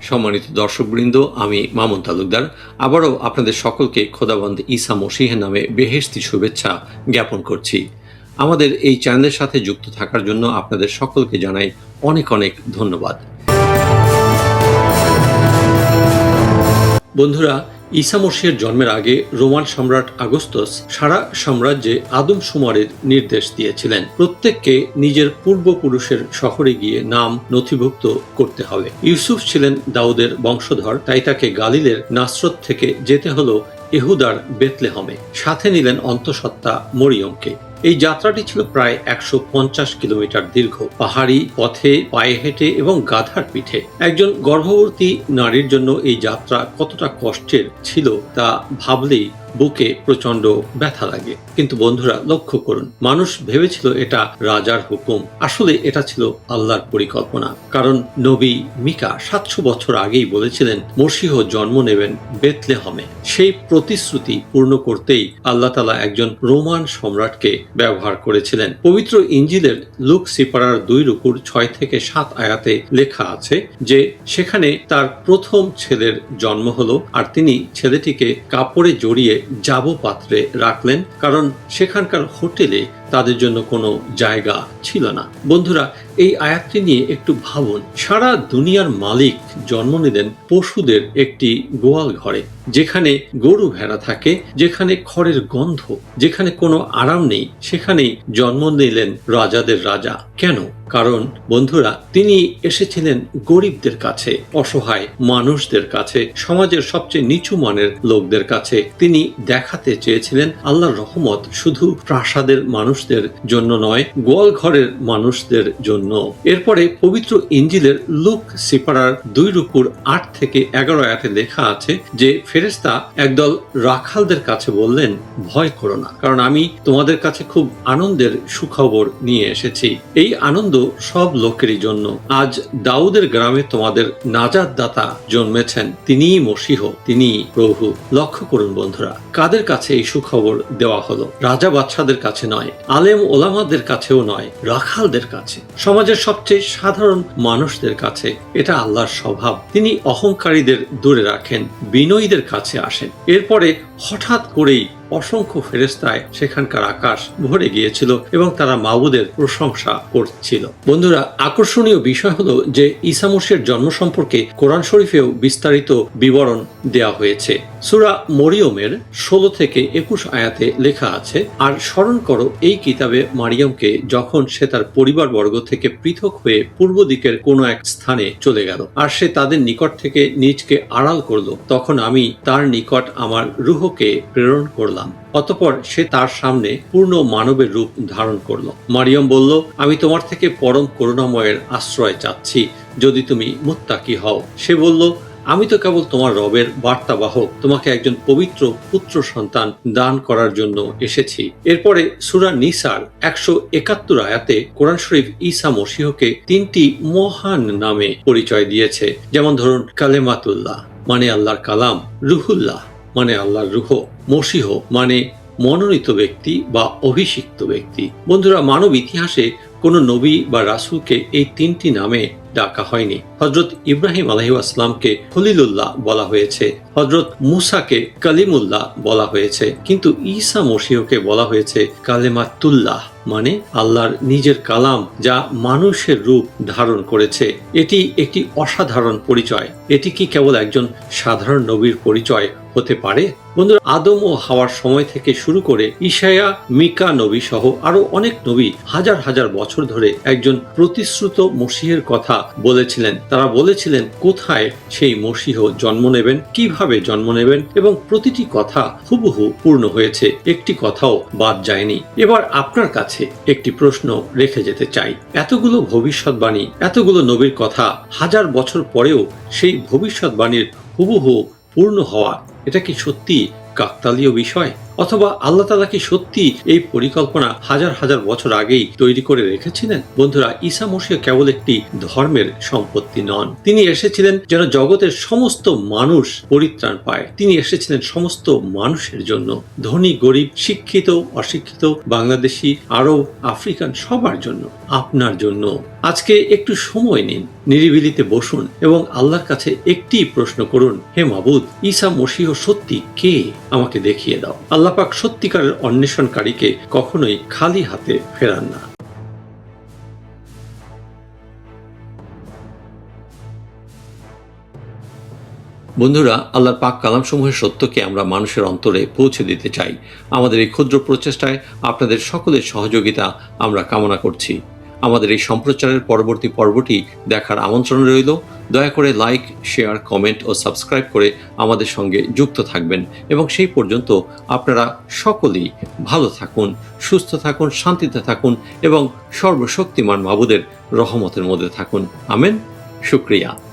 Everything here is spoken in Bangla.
সম্মানিত দর্শকবৃন্দ, আমি মামুন তালুকদার আবারও আপনাদের সকলকে খোদাবন্দ ঈসা মসীহের নামে বেহেশতি শুভেচ্ছা জ্ঞাপন করছি। আমাদের এই চ্যানেলের সাথে যুক্ত থাকার জন্য আপনাদের সকলকে জানাই অনেক অনেক ধন্যবাদ। বন্ধুরা, ঈসা মসীহের জন্মের আগে রোমান সম্রাট আগস্টাস সারা সাম্রাজ্যে আদমশুমারির নির্দেশ দিয়েছিলেন। প্রত্যেককে নিজের পূর্বপুরুষের শহরে গিয়ে নাম নথিভুক্ত করতে হবে। ইউসুফ ছিলেন দাউদের বংশধর, তাই তাকে গালিলের নাসরত থেকে যেতে হলো ইহুদার বেতলেহমে। সাথে নিলেন অন্তঃসত্ত্বা মরিয়মকে। এই যাত্রাটি ছিল প্রায় 150 কিলোমিটার দীর্ঘ। পাহাড়ি পথে পায়ে হেঁটে এবং গাধার পিঠে। একজন গর্ভবতী নারীর জন্য এই যাত্রা কতটা কষ্টের ছিল তা ভাবলেই বুকে প্রচন্ড ব্যথা লাগে। কিন্তু বন্ধুরা, লক্ষ্য করুন, মানুষ ভেবেছিল এটা রাজার হুকুম, আসলে এটা ছিল আল্লাহর পরিকল্পনা। কারণ নবী মিকা 700 বছর আগেই বলেছিলেন মসীহ জন্ম নেবেন বেতলেহমে। সেই প্রতিশ্রুতি পূর্ণ করতেই আল্লাহ তাআলা একজন রোমান সম্রাটকে ব্যবহার করেছিলেন। পবিত্র ইঞ্জিলের লুক সিপারার 2:6 থেকে 7 আয়াতে লেখা আছে যে সেখানে তার প্রথম ছেলের জন্ম হলো, আর তিনি ছেলেটিকে কাপড়ে জড়িয়ে জাবো পাত্রে রাখলেন, কারণ সেখানকার হোটেলে তাদের জন্য কোনো জায়গা ছিল না। বন্ধুরা, এই আয়াতটি নিয়ে একটু ভাবুন। সারা দুনিয়ার মালিক জন্ম নিলেন পশুদের একটি গোয়াল ঘরে, যেখানে গরু ভেড়া থাকে, যেখানে খড়ের গন্ধ, যেখানে কোনো আরাম নেই, সেখানেই জন্ম নিলেন রাজাদের রাজা। কেন? কারণ বন্ধুরা, তিনি এসেছিলেন গরিবদের কাছে, অসহায় মানুষদের কাছে, সমাজের সবচেয়ে নিচু মানের লোকদের কাছে। তিনি দেখাতে চেয়েছিলেন আল্লাহর রহমত শুধু প্রাসাদের মানুষদের জন্য নয়, গোয়াল ঘরের মানুষদের জন্য। এরপরে পবিত্র ইঞ্জিলের লুক সিপারার 2:8 থেকে 11 আয়াতে লেখা আছে যে ফেরেশতা একদল রাখালদের কাছে বললেন, ভয় করো না, কারণ আমি তোমাদের কাছে খুব আনন্দের সুখবর নিয়ে এসেছি। এই আনন্দ সব লোকেরই জন্য। আজ দাউদের গ্রামে তোমাদের নাজাত দাতা জন্মেছেন, তিনিই মসীহ, তিনিই প্রভু। লক্ষ্য করুন বন্ধুরা, কাদের কাছে এই সুখবর দেওয়া হলো? রাজা বাদশাদের কাছে নয়, আলেম ওলামাদের কাছেও নয়, রাখালদের কাছে, সমাজের সবচেয়ে সাধারণ মানুষদের কাছে। এটা আল্লাহর স্বভাব। তিনি অহংকারীদের দূরে রাখেন, বিনয়ীদের কাছে আসেন। এরপরে হঠাৎ করেই অসংখ্য ফেরেশতায় সেখানকার আকাশ ভরে গিয়েছিল এবং তারা মাবুদের প্রশংসা করছিল। বন্ধুরা, আকর্ষণীয় বিষয় হলো যে ঈসা মসীহের জন্ম সম্পর্কে কোরআন শরীফেও বিস্তারিত বিবরণ দেওয়া হয়েছে। সূরা মরিয়মের 16 থেকে 21 আয়াতে লেখা আছে, আর স্মরণ করো এই কিতাবে মারিয়ামকে যখন সে তার পরিবারবর্গ থেকে পৃথক হয়ে পূর্ব দিকের কোনো এক স্থানে চলে গেল, আর সে তাদের নিকট থেকে নিজকে আড়াল করল। তখন আমি তার নিকট আমার রূহকে প্রেরণ করলাম। অতঃপর সে তার সামনে পূর্ণ মানবের রূপ ধারণ করল। মারিয়াম বলল, আমি তোমার থেকে পরম করুণাময়ের আশ্রয় চাচ্ছি, যদি তুমি মুত্তাকি হও। সে বলল, আমি তো কেবল তোমার রবের বার্তাবাহক, তোমাকে একজন পবিত্র পুত্র সন্তান দান করার জন্য এসেছি। এরপরে সূরা নিসার 171 আয়াতে কোরআন শরীফ ঈসা মসীহকে 3টি মহান নামে পরিচয় দিয়েছে। যেমন ধরুন, কালেমাতুল্লাহ মানে আল্লাহর কালাম, রুহুল্লাহ মানে আল্লাহর রুহ, মসীহ মানে মনোনীত ব্যক্তি বা অভিষিক্ত ব্যক্তি। বন্ধুরা, মানব ইতিহাসে কোনো নবী বা রাসূলকে এই 3টি নামে ডাকা হয়নি। হযরত ইব্রাহিম আলাইহিস সালামকে খলিলুল্লাহ বলা হয়েছে, হযরত মুসাকে কালিমুল্লাহ বলা হয়েছে, কিন্তু ঈসা মসীহকে বলা হয়েছে কালেমাতুল্লাহ মানে আল্লাহর নিজের কালাম, যা মানুষের রূপ ধারণ করেছে। এটি একটি অসাধারণ পরিচয়। এটি কি কেবল একজন সাধারণ নবীর পরিচয় হতে পারে? বন্ধুরা, আদম ও হাওয়ার সময় থেকে শুরু করে ঈশায়া, মিকা নবী সহ আরো অনেক নবী হাজার হাজার বছর ধরে একজন প্রতিশ্রুত মসীহের কথা বলেছিলেন। তারা বলেছিলেন কোথায় সেই মসীহ জন্ম নেবেন, কিভাবে জন্ম নেবেন, এবং প্রতিটি কথা হুবহু পূর্ণ হয়েছে, একটি কথাও বাদ যায়নি। এবার আপনার কাছে একটি প্রশ্ন রেখে যেতে চাই। এতগুলো ভবিষ্যৎবাণী, এতগুলো নবীর কথা, হাজার বছর পরেও সেই ভবিষ্যৎবাণীর হুবহু পূর্ণ হওয়া, এটা কি সত্যি কাকতালীয় বিষয়? অথবা আল্লাহ তাআলা কি সত্যি এই পরিকল্পনা হাজার হাজার বছর আগেই তৈরি করে রেখেছিলেন? বন্ধুরা, ঈসা মসীহ কেবল একটি ধর্মের সম্পত্তি নন। তিনি এসেছিলেন যেন জগতের সমস্ত মানুষ পরিত্রাণ পায়। তিনি এসেছিলেন সমস্ত মানুষের জন্য, ধনী গরিব, শিক্ষিত অশিক্ষিত, বাংলাদেশি, আরব, আফ্রিকান, সবার জন্য, আপনার জন্য। আজকে একটু সময় নিন, নিরিবিলিতে বসুন এবং আল্লাহর কাছে একটি প্রশ্ন করুন, হে মাবুদ, ঈসা মসীহ সত্যি কে? আমাকে দেখিয়ে দাও। আল্লাহ পাক সত্যিকারের অন্বেষণকারীকে কখনোই খালি হাতে ফেরান না। বন্ধুরা, আল্লাহর পাক কালামসমূহের সত্যকে আমরা মানুষের অন্তরে পৌঁছে দিতে চাই। আমাদের এই ক্ষুদ্র প্রচেষ্টায় আপনাদের সকলের সহযোগিতা আমরা কামনা করছি। আমাদের এই সম্প্রচারের পরবর্তী পর্বটি দেখার আমন্ত্রণ রইল। দয়া করে লাইক, শেয়ার, কমেন্ট ও সাবস্ক্রাইব করে আমাদের সঙ্গে যুক্ত থাকবেন এবং সেই পর্যন্ত আপনারা সকলেই ভালো থাকুন, সুস্থ থাকুন, শান্তিতে থাকুন এবং সর্বশক্তিমান মাবুদের রহমতের মধ্যে থাকুন। আমেন। শুকরিয়া।